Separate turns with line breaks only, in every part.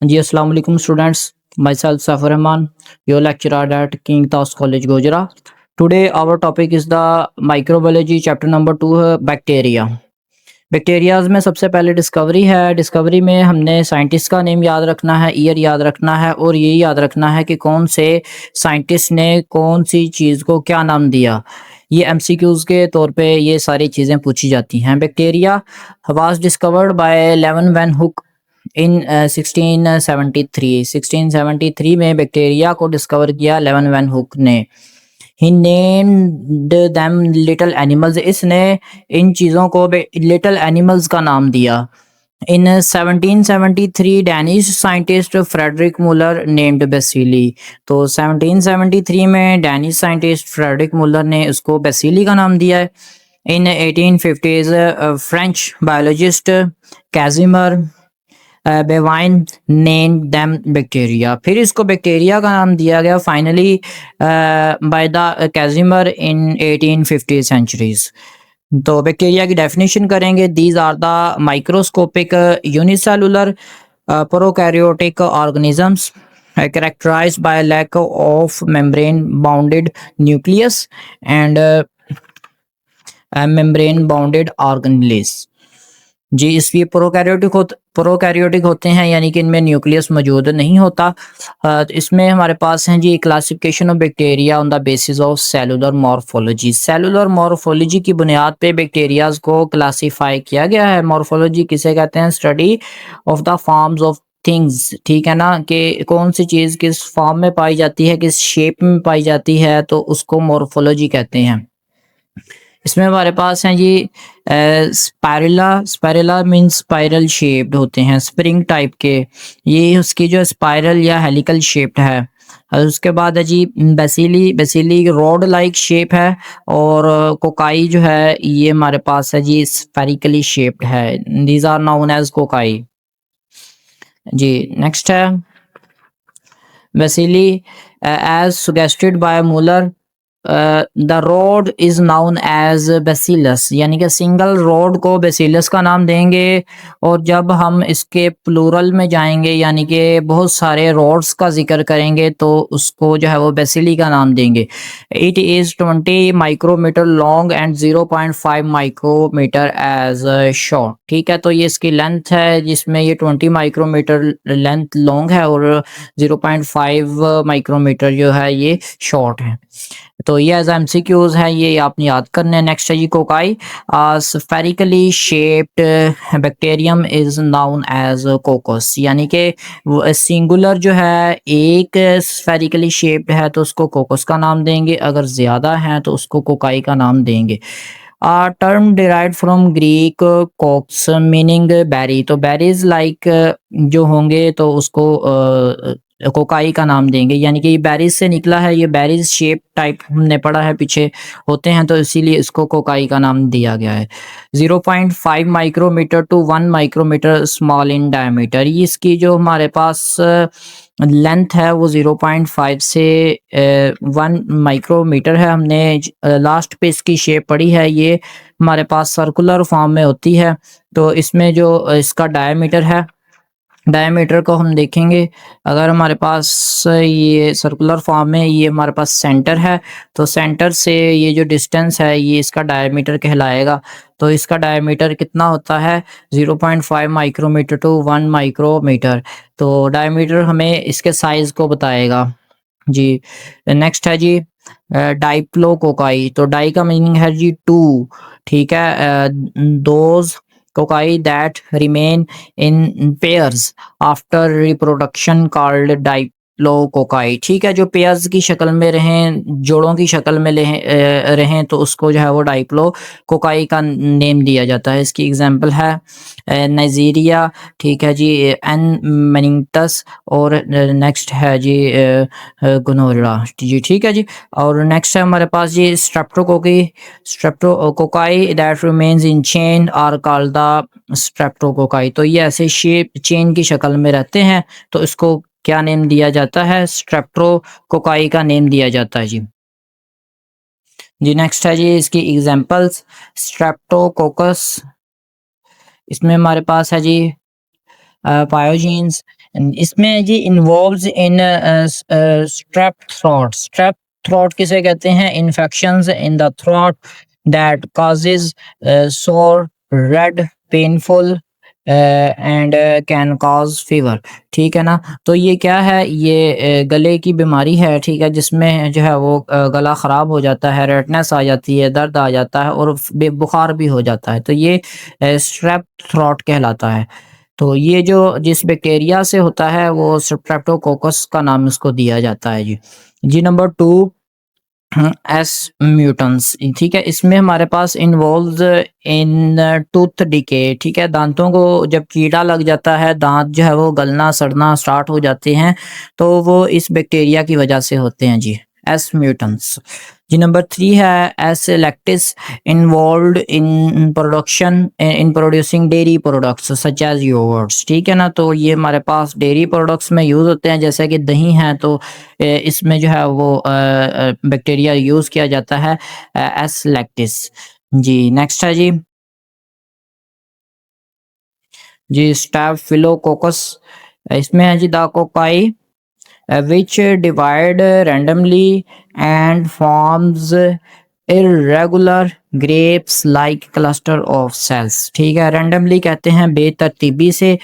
जी, अस्सलाम वालेकुम students. Myself Safar Rahman, your lecturer at King Taus College Gojra. Today our topic is the microbiology chapter number 2 bacteria. Bacterias में सबसे पहले discovery है. Discovery में हमने साइंटिस्ट का नेम याद रखना है, ईयर याद रखना है और ये याद रखना है कि कौन से साइंटिस्ट ने कौन सी चीज़ को क्या नाम दिया. ये एमसीक्यूज़ के तौर पे ये सारी चीज़ें पूछी जाती हैं. Bacteria was discovered by Leeuwen van Hoek in 1673 में बैक्टीरिया को डिस्कवर किया लेवन वैन हुक ने. ही नेम्ड देम लिटिल एनिमल्स. इसने इन चीज़ों को लिटिल एनिमल्स का नाम दिया. इन 1773 डैनिश साइंटिस्ट फ्रेडरिक मुलर नेम्ड बेसिली. तो 1773 में डैनिश साइंटिस्ट फ्रेडरिक मुलर ने उसको बेसिली का नाम दिया है. In 1850s French biologist Casimir Davaine name them bacteria. फिर इसको बैक्टीरिया का नाम दिया गया finally by the Casimir in 1850 centuries. तो बैक्टीरिया की डेफिनेशन करेंगे. These are the microscopic unicellular prokaryotic organisms characterized by a lack of membrane bounded nucleus and membrane bounded organelles. जी, इसलिए प्रोकैरियोटिक होते हैं, यानी कि इनमें न्यूक्लियस मौजूद नहीं होता. इसमें हमारे पास हैं जी classification of bacteria on the basis of cellular morphology. Cellular morphology की बुनियाद पे बैक्टीरियाज को क्लासिफाई किया गया है. मॉर्फोलॉजी किसे कहते हैं? Study of the forms of things. ठीक है ना, कि कौन सी चीज़ किस फॉर्म में पाई जाती है, किस शेप में पाई जाती है, तो उसको मॉर्फोलॉजी कहते हैं. इसमें हमारे पास हैं जी स्पाइरला मीन्स स्पाइरल शेप्ड होते हैं, स्प्रिंग टाइप के. ये उसकी जो स्पाइरल या हेलिकल शेप्ड है. और उसके बाद है जी बेसिली रॉड लाइक शेप है. और कोकाई जो है ये हमारे पास है जी स्फेरिकली शेप्ड है. These are known as cocci. जी, नेक्स्ट है bacilli as suggested by Muller. The rod is known as bacillus, यानी कि सिंगल रोड को बेसिलस का नाम देंगे. और जब हम इसके प्लूरल में जाएंगे, यानी कि बहुत सारे रोड्स का जिक्र करेंगे, तो उसको जो है वो बेसिली का नाम देंगे. It is 20 micrometre long and 0.5 micrometre as short. ठीक है, तो ये इसकी लेंथ है जिसमें ये 20 माइक्रोमीटर लेंथ लॉन्ग है और 0.5 माइक्रोमीटर जो है ये शॉर्ट है. तो ये एज एमसीक्यूज है, ये आपने याद करने. नेक्स्ट है जी cocci. Spherically shaped bacterium is known as coccus, यानी कि सिंगुलर जो है एक स्फेरिकली शेप्ड है तो उसको कोकस का नाम देंगे, अगर ज्यादा है तो उसको कोकाई का नाम देंगे. Term derived from Greek kokkos meaning berry. तो बेरीज लाइक जो होंगे तो उसको कोकाई का नाम देंगे, यानी कि ये बेरीज से निकला है. ये बेरीज शेप टाइप हमने पढ़ा है पीछे होते हैं, तो इसीलिए इसको कोकाई का नाम दिया गया है. 0.5 micrometre to 1 micrometre small in diameter. ये इसकी जो हमारे पास लेंथ है वो 0.5 से 1 माइक्रोमीटर है. हमने लास्ट पे इसकी शेप पढ़ी है, ये हमारे पास सर्कुलर फॉर्म में होती है. तो इसमें जो इसका डायमीटर है, डायमीटर को हम देखेंगे. अगर हमारे पास ये सर्कुलर फॉर्म में, ये हमारे पास सेंटर है, तो सेंटर से ये जो डिस्टेंस है ये इसका डायमीटर कहलाएगा. तो इसका डायमीटर कितना होता है? 0.5 माइक्रोमीटर टू 1 माइक्रोमीटर. तो डायमीटर हमें इसके साइज को बताएगा. जी, नेक्स्ट है जी डाइप्लोकोकाई. तो डाई का मीनिंग है जी 2. ठीक है, those cocci that remain in pairs after reproduction called diplococci. ठीक है, जो पेयर्स की शक्ल में रहें, जोड़ों की शक्ल में रहें, तो उसको जो है वो डाइप्लोकोकाई का नेम दिया जाता है. इसकी एग्जांपल है नाइजीरिया. ठीक है जी, एन मेनिंगटस. और नेक्स्ट है जी गोनोरा. जी, ठीक है जी. और नेक्स्ट है हमारे पास जी streptococci that remains in chain are called the streptococci. तो ये ऐसे शेप चेन की शक्ल में रहते हैं, तो इसको क्या नेम दिया जाता है? स्ट्रेप्टोकोकाई का नेम दिया जाता है. जी जी, नेक्स्ट है जी इसकी एग्जांपल्स. स्ट्रेप्टोकोकस, इसमें हमारे पास है जी पायोजीन्स. इसमें जी involves in strep throat. Strep throat किसे कहते हैं? Infections in the throat that causes sore, red, painful and can cause fever. ठीक है ना? तो ये क्या है? ये गले की बीमारी है, ठीक है, जिसमें जो है वो गला ख़राब हो जाता है, रेडनेस आ जाती है, दर्द आ जाता है और बुखार भी हो जाता है। तो ये स्ट्रेप थ्रोट कहलाता है। तो ये जो जिस बैक्टीरिया से होता है वो स्ट्रेप्टोकोकस का नाम इसको दिया जाता है जी। जी नंबर 2 एस म्यूटेंट्स। ठीक है, इसमें हमारे पास इन्वॉल्व्स इन टूथ डिके। ठीक है, दांतों को जब कीड़ा लग जाता है, दांत जो है वो गलना सड़ना स्टार्ट हो जाते हैं, तो वो इस बैक्टीरिया की वजह से होते हैं जी, एस म्यूटेंट्स। जी नंबर 3 है S lactis, involved in production in producing dairy products such as yogurts. ठीक है ना? तो ये हमारे पास डेयरी प्रोडक्ट्स में यूज़ होते हैं, जैसे कि दही है, तो इसमें जो है वो बैक्टीरिया यूज़ किया जाता है एस लैक्टिस। जी नेक्स्ट है जी स्टैफिलोकोकस। इसमें है जी the cocci which divide randomly and forms irregular grapes like cluster of cells। ठीक है, randomly कहते हैं बेतरतीबी से,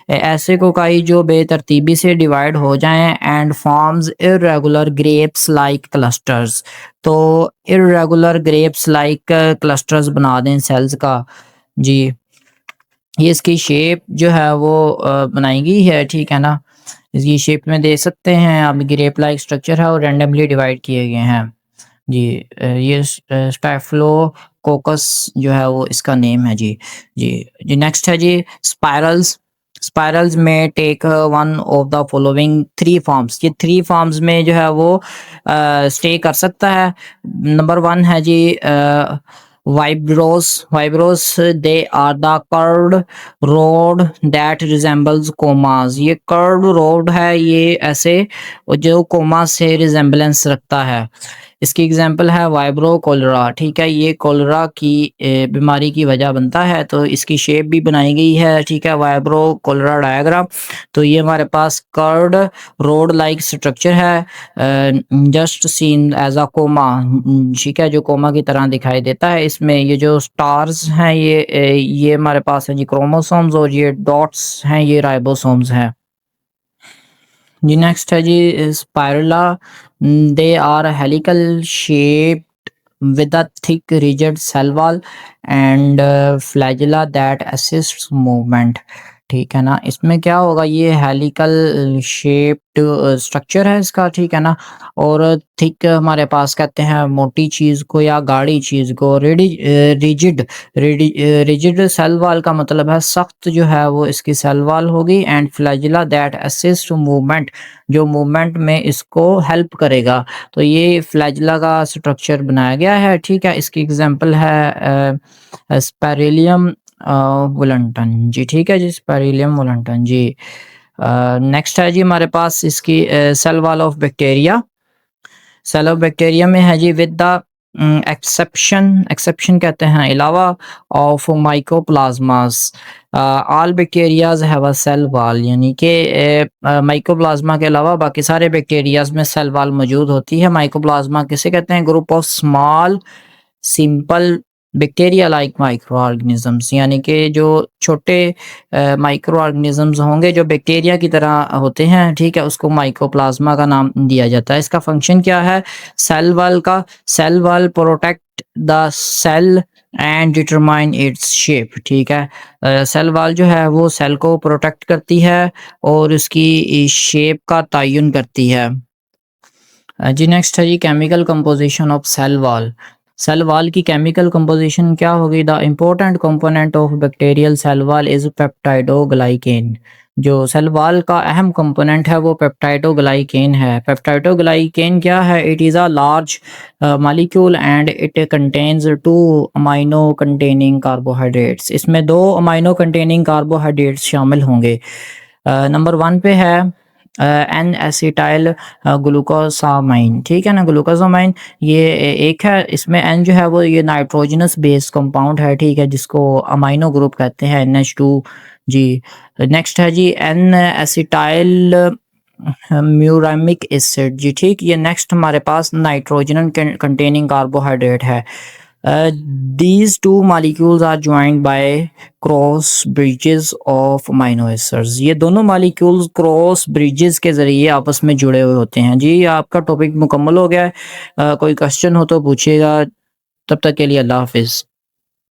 ऐसे कोकाई जो बेतरतीबी से डिवाइड हो जाएं, and forms irregular grapes like clusters। तो irregular grapes like clusters बना दें सेल्स का जी। ये इसकी शेप जो है वो बनाई गई है, ठीक है ना? इसकी शेप में देख सकते हैं आप, ग्रेप लाइक स्ट्रक्चर है और रैंडमली डिवाइड किए गए हैं जी। ये स्टाइफ्लोकोकस जो है वो इसका नेम है जी। जी जी नेक्स्ट है जी स्पाइरल्स। स्पाइरल्स में take one of the following three forms. ये थ्री फॉर्म्स में जो है वो स्टे कर सकता है। नंबर 1 है जी vibrios. Vibrios they are the curved rod that resembles commas. ये कर्व्ड रोड है, ये ऐसे जो कोमा से रिजेंबलेंस रखता है। इसकी एग्जांपल है वाइब्रो कोलरा। ठीक है, ये कोलरा की बीमारी की वजह बनता है, तो इसकी शेप भी बनाई गई है। ठीक है, वाइब्रो कोलरा डायग्राम। तो ये हमारे पास कर्व्ड रोड लाइक स्ट्रक्चर है, just seen as a comma. ठीक है, जो कोमा की तरह दिखाई देता है। इसमें ये जो स्टार्स हैं ये हमारे पास है जी क्रोमोसोम्स, और ये डॉट्स हैं ये राइबोसोम्स हैं जी। नेक्स्ट है जी spirilla. They are helical shaped with a thick rigid cell wall and flagella that assists movement। ठीक है ना? इसमें क्या होगा, ये हेलिकल शेप्ड स्ट्रक्चर है इसका, ठीक है ना? और थिक हमारे पास कहते हैं मोटी चीज़ को या गाढ़ी चीज़ को। रिजिड रिजिड सेल वॉल का मतलब है सख्त जो है वो इसकी सेल वॉल होगी। And flagella that assist movement, जो मूवमेंट में इसको हेल्प करेगा। तो ये फ्लैजिला का स्ट्रक्चर बनाया गया है, ठीक है। इसकी एग्जांपल है स्पेरिलियम वोलंटन जी। ठीक है जी, स्पेरिलियम वोलंटन जी। नेक्स्ट है जी हमारे पास इसकी cell wall of bacteria. Cell of bacteria में है जी विद द एक्सेप्शन कहते हैं अलावा of mycoplasmas all bacterias have a cell wall. यानी कि माइकोप्लाज्मा के अलावा बाकी सारे बैक्टीरियाज में सेल वॉल मौजूद होती है। माइकोप्लाज्मा किसे कहते हैं? Group of small simple bacteria like micro organisms. यानी कि जो छोटे माइक्रो ऑर्गेनिजम्स होंगे जो बैक्टीरिया की तरह होते हैं, ठीक है, उसको माइकोप्लाज्मा का नाम दिया जाता है। इसका फंक्शन क्या है सेल वॉल का? Cell wall protect the cell and determine its shape. ठीक है, सेल वॉल जो है वो सेल को प्रोटेक्ट करती है और उसकी शेप का तयन करती है जी। नेक्स्ट है जी chemical composition of cell wall. Cell wall की केमिकल कंपोजिशन क्या होगी? The important component of bacterial cell wall is peptidoglycan. जो सेल वॉल का अहम कंपोनेंट है वो पेप्टाइडोग्लाइकेन है। पेप्टाइडोग्लाइकेन क्या है? It is a large molecule and it contains 2 amino containing carbohydrates. इसमें 2 अमाइनो कंटेनिंग कार्बोहाइड्रेट्स शामिल होंगे। नंबर 1 पे है एन एसिटाइल ग्लूकोसामाइन, ठीक है ना, ग्लूकोसामाइन ये एक है, इसमें एन जो है वो ये नाइट्रोजनस बेस कंपाउंड है, ठीक है, जिसको अमाइनो ग्रुप कहते हैं NH2 जी। नेक्स्ट है जी एन एसिटाइल म्यूरामिक एसिड जी, ठीक, ये नेक्स्ट हमारे पास नाइट्रोजन कंटेनिंग कार्बोहाइड्रेट है। These two molecules are joined by cross bridges of amino acids, ये दोनों मॉलिक्यूल्स क्रॉस ब्रिजेस के ज़रिए आपस में जुड़े हुए होते हैं जी। आपका टॉपिक मुकम्मल हो गया है। कोई क्वेश्चन हो तो पूछिएगा, तब तक के लिए अल्लाह हाफिज़।